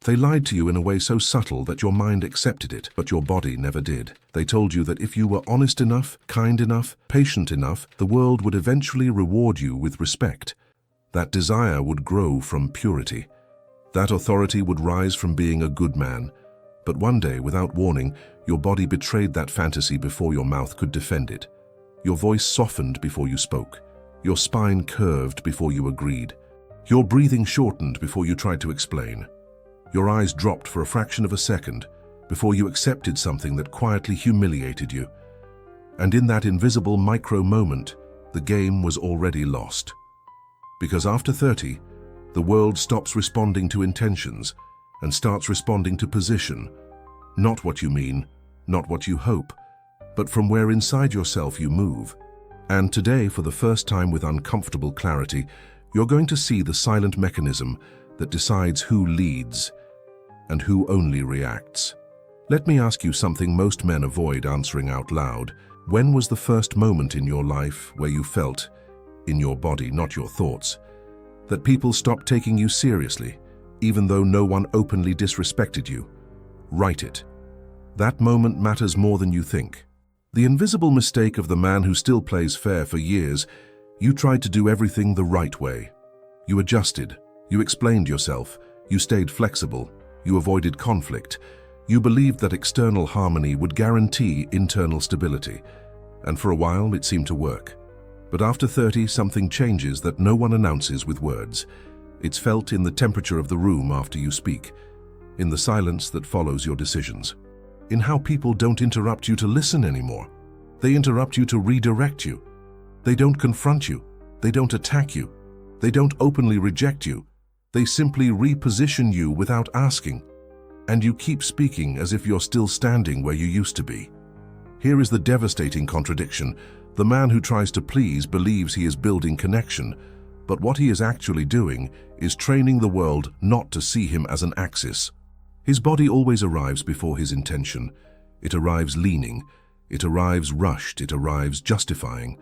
They lied to you in a way so subtle that your mind accepted it, but your body never did. They told you that if you were honest enough, kind enough, patient enough, the world would eventually reward you with respect. That desire would grow from purity. That authority would rise from being a good man. But one day, without warning, your body betrayed that fantasy before your mouth could defend it. Your voice softened before you spoke. Your spine curved before you agreed. Your breathing shortened before you tried to explain. Your eyes dropped for a fraction of a second before you accepted something that quietly humiliated you. And in that invisible micro moment, the game was already lost. Because after 30, the world stops responding to intentions and starts responding to position. Not what you mean, not what you hope, but from where inside yourself you move. And today, for the first time with uncomfortable clarity, you're going to see the silent mechanism that decides who leads and who only reacts. Let me ask you something most men avoid answering out loud. When was the first moment in your life where you felt, in your body, not your thoughts, that people stopped taking you seriously, even though no one openly disrespected you? Write it. That moment matters more than you think. The invisible mistake of the man who still plays fair for years: you tried to do everything the right way. You adjusted, you explained yourself, you stayed flexible, you avoided conflict. You believed that external harmony would guarantee internal stability, and for a while it seemed to work. But after 30, something changes that no one announces with words. It's felt in the temperature of the room after you speak, in the silence that follows your decisions, in how people don't interrupt you to listen anymore. They interrupt you to redirect you. They don't confront you. They don't attack you. They don't openly reject you. They simply reposition you without asking. And you keep speaking as if you're still standing where you used to be. Here is the devastating contradiction. The man who tries to please believes he is building connection, but what he is actually doing is training the world not to see him as an axis. His body always arrives before his intention. It arrives leaning. It arrives rushed. It arrives justifying.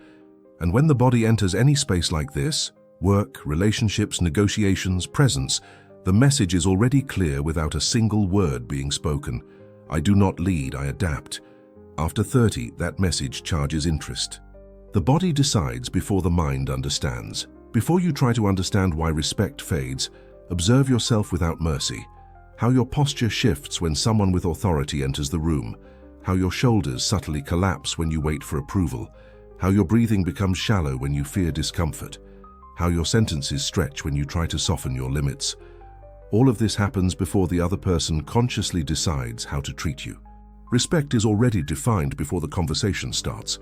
And when the body enters any space like this, work, relationships, negotiations, presence, the message is already clear without a single word being spoken. I do not lead, I adapt. After 30, that message charges interest. The body decides before the mind understands. Before you try to understand why respect fades, observe yourself without mercy. How your posture shifts when someone with authority enters the room. How your shoulders subtly collapse when you wait for approval. How your breathing becomes shallow when you fear discomfort. How your sentences stretch when you try to soften your limits. All of this happens before the other person consciously decides how to treat you. Respect is already defined before the conversation starts,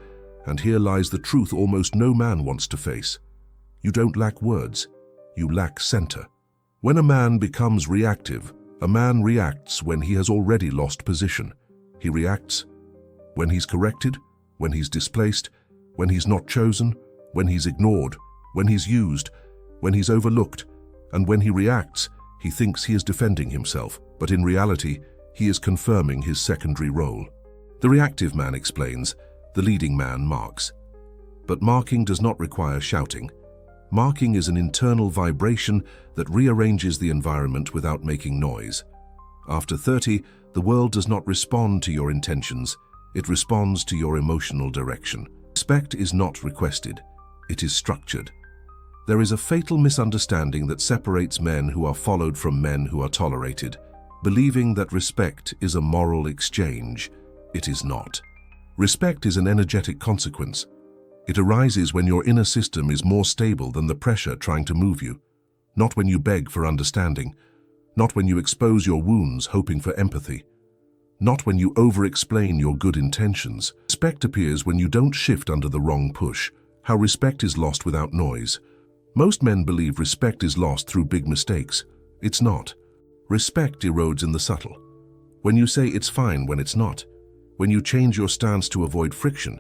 and here lies the truth almost no man wants to face. You don't lack words, you lack center. When a man becomes reactive, a man reacts when he has already lost position. He reacts when he's corrected, when he's displaced, when he's not chosen, when he's ignored, when he's used, when he's overlooked, and when he reacts, he thinks he is defending himself, but in reality, he is confirming his secondary role. The reactive man explains, the leading man marks. But marking does not require shouting. Marking is an internal vibration that rearranges the environment without making noise. After 30, the world does not respond to your intentions, it responds to your emotional direction. Respect is not requested, it is structured. There is a fatal misunderstanding that separates men who are followed from men who are tolerated. Believing that respect is a moral exchange, it is not. Respect is an energetic consequence. It arises when your inner system is more stable than the pressure trying to move you. Not when you beg for understanding. Not when you expose your wounds hoping for empathy. Not when you over-explain your good intentions. Respect appears when you don't shift under the wrong push. How respect is lost without noise. Most men believe respect is lost through big mistakes. It's not. Respect erodes in the subtle. When you say it's fine when it's not. When you change your stance to avoid friction.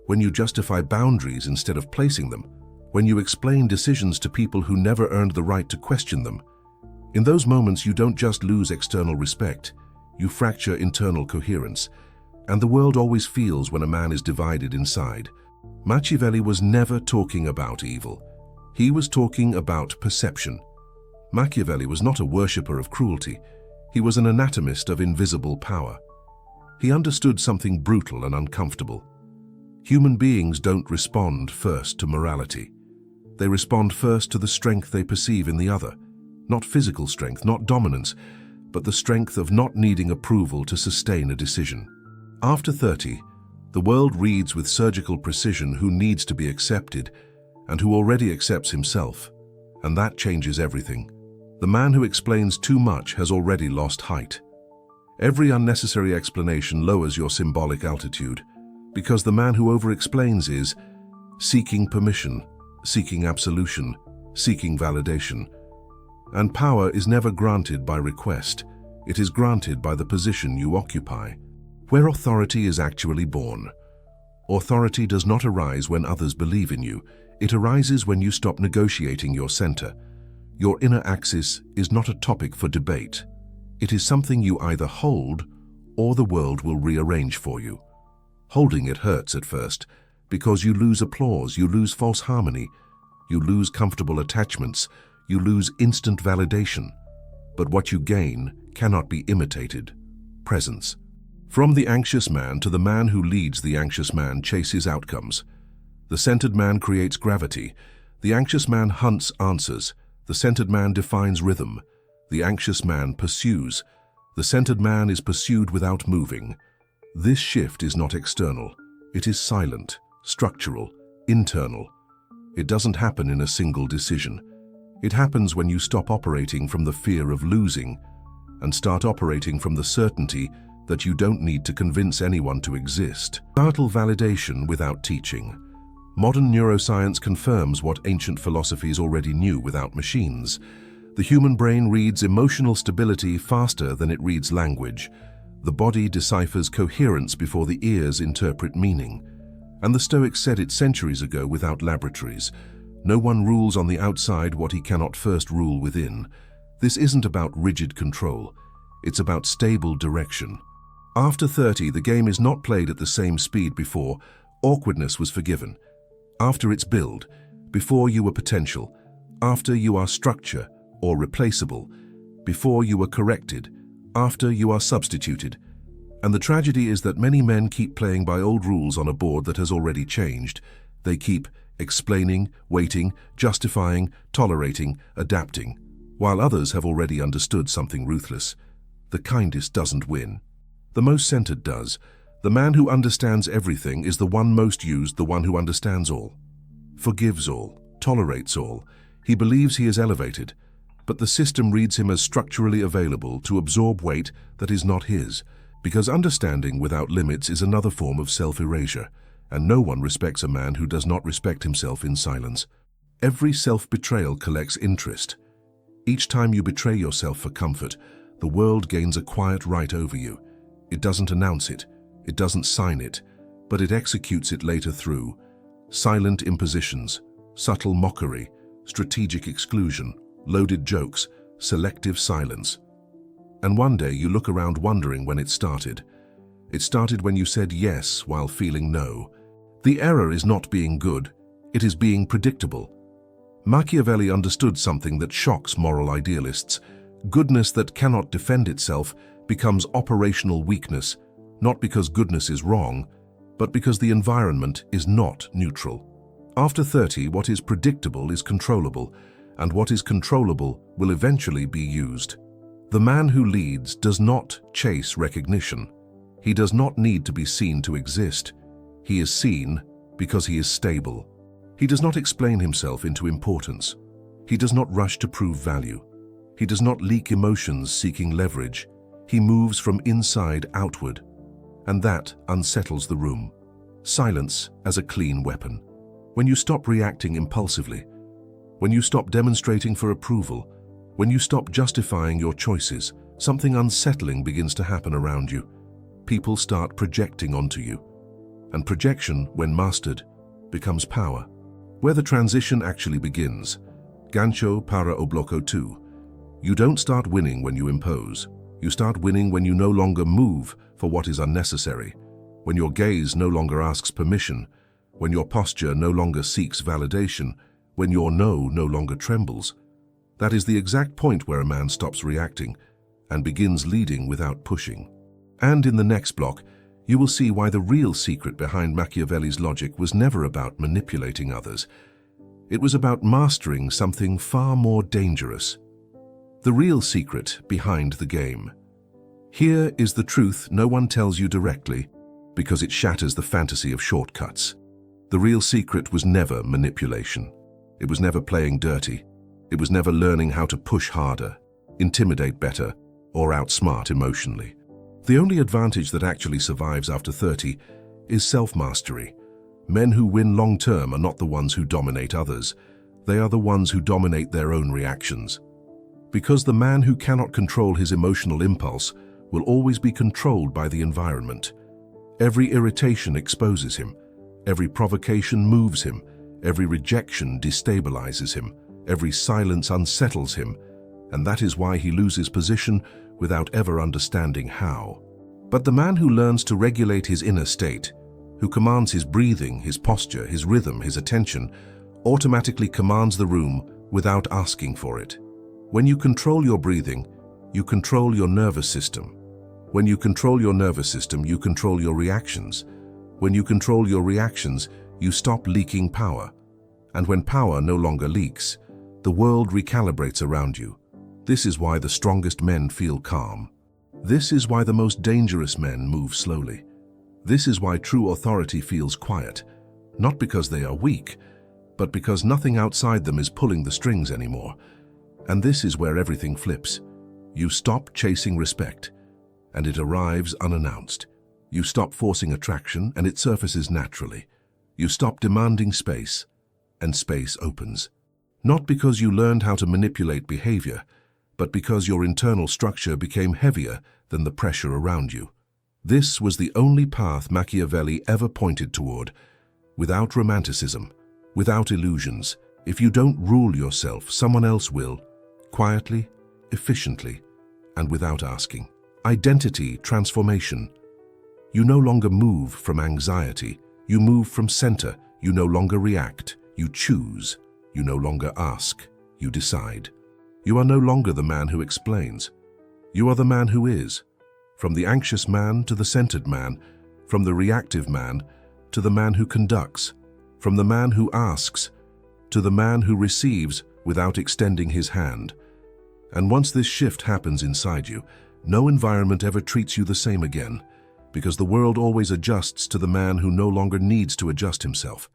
When you justify boundaries instead of placing them. When you explain decisions to people who never earned the right to question them. In those moments, you don't just lose external respect. You fracture internal coherence. And the world always feels when a man is divided inside. Machiavelli was never talking about evil. He was talking about perception. Machiavelli was not a worshipper of cruelty. He was an anatomist of invisible power. He understood something brutal and uncomfortable. Human beings don't respond first to morality. They respond first to the strength they perceive in the other. Not physical strength, not dominance, but the strength of not needing approval to sustain a decision. After 30, the world reads with surgical precision who needs to be accepted and who already accepts himself. And that changes everything. The man who explains too much has already lost height. Every unnecessary explanation lowers your symbolic altitude, because the man who over-explains is seeking permission, seeking absolution, seeking validation. And power is never granted by request. It is granted by the position you occupy. Where authority is actually born. Authority does not arise when others believe in you. It arises when you stop negotiating your center. Your inner axis is not a topic for debate. It is something you either hold or the world will rearrange for you. Holding it hurts at first because you lose applause, you lose false harmony, you lose comfortable attachments, you lose instant validation. But what you gain cannot be imitated. Presence. From the anxious man to the man who leads the anxious man chases outcomes. The centered man creates gravity. The anxious man hunts answers. The centered man defines rhythm. The anxious man pursues. The centered man is pursued without moving. This shift is not external. It is silent, structural, internal. It doesn't happen in a single decision. It happens when you stop operating from the fear of losing and start operating from the certainty that you don't need to convince anyone to exist. Startle validation without teaching. Modern neuroscience confirms what ancient philosophies already knew without machines. The human brain reads emotional stability faster than it reads language. The body deciphers coherence before the ears interpret meaning. And the Stoics said it centuries ago without laboratories. No one rules on the outside what he cannot first rule within. This isn't about rigid control. It's about stable direction. After 30, the game is not played at the same speed before. Awkwardness was forgiven. After its build, before you were potential, after you are structure or replaceable, before you are corrected, after you are substituted. And the tragedy is that many men keep playing by old rules on a board that has already changed. They keep explaining, waiting, justifying, tolerating, adapting, while others have already understood something ruthless. The kindest doesn't win. The most centered does. The man who understands everything is the one most used, the one who understands all, forgives all, tolerates all. He believes he is elevated, but the system reads him as structurally available to absorb weight that is not his, because understanding without limits is another form of self-erasure, and no one respects a man who does not respect himself in silence. Every self-betrayal collects interest. Each time you betray yourself for comfort, the world gains a quiet right over you. It doesn't announce it, it doesn't sign it, but it executes it later through silent impositions, subtle mockery, strategic exclusion, loaded jokes, selective silence. And one day you look around wondering when it started. It started when you said yes while feeling no. The error is not being good, it is being predictable. Machiavelli understood something that shocks moral idealists. Goodness that cannot defend itself becomes operational weakness, not because goodness is wrong, but because the environment is not neutral. After 30, what is predictable is controllable, and what is controllable will eventually be used. The man who leads does not chase recognition. He does not need to be seen to exist. He is seen because he is stable. He does not explain himself into importance. He does not rush to prove value. He does not leak emotions seeking leverage. He moves from inside outward, and that unsettles the room. Silence as a clean weapon. When you stop reacting impulsively, when you stop demonstrating for approval, when you stop justifying your choices, something unsettling begins to happen around you. People start projecting onto you. And projection, when mastered, becomes power. Where the transition actually begins, gancho para o bloco 2. You don't start winning when you impose. You start winning when you no longer move for what is unnecessary, when your gaze no longer asks permission, when your posture no longer seeks validation, when your no longer trembles. That is the exact point where a man stops reacting and begins leading without pushing. And in the next block, you will see why the real secret behind Machiavelli's logic was never about manipulating others. It was about mastering something far more dangerous. The real secret behind the game. Here is the truth no one tells you directly, because it shatters the fantasy of shortcuts. The real secret was never manipulation. It was never playing dirty. It was never learning how to push harder, intimidate better, or outsmart emotionally. The only advantage that actually survives after 30 is self-mastery. Men who win long-term are not the ones who dominate others. They are the ones who dominate their own reactions. Because the man who cannot control his emotional impulse will always be controlled by the environment. Every irritation exposes him. Every provocation moves him. Every rejection destabilizes him. Every silence unsettles him. And that is why he loses position without ever understanding how. But the man who learns to regulate his inner state, who commands his breathing, his posture, his rhythm, his attention, automatically commands the room without asking for it. When you control your breathing, you control your nervous system. When you control your nervous system, you control your reactions. When you control your reactions, you stop leaking power. And when power no longer leaks, the world recalibrates around you. This is why the strongest men feel calm. This is why the most dangerous men move slowly. This is why true authority feels quiet, not because they are weak, but because nothing outside them is pulling the strings anymore. And this is where everything flips. You stop chasing respect, and it arrives unannounced. You stop forcing attraction, and it surfaces naturally. You stop demanding space, and space opens. Not because you learned how to manipulate behavior, but because your internal structure became heavier than the pressure around you. This was the only path Machiavelli ever pointed toward, without romanticism, without illusions. If you don't rule yourself, someone else will, quietly, efficiently, and without asking. Identity transformation. You no longer move from anxiety. You move from center. You no longer react. You choose. You no longer ask. You decide. You are no longer the man who explains. You are the man who is. From the anxious man to the centered man, from the reactive man to the man who conducts, from the man who asks to the man who receives without extending his hand. And once this shift happens inside you, no environment ever treats you the same again, because the world always adjusts to the man who no longer needs to adjust himself.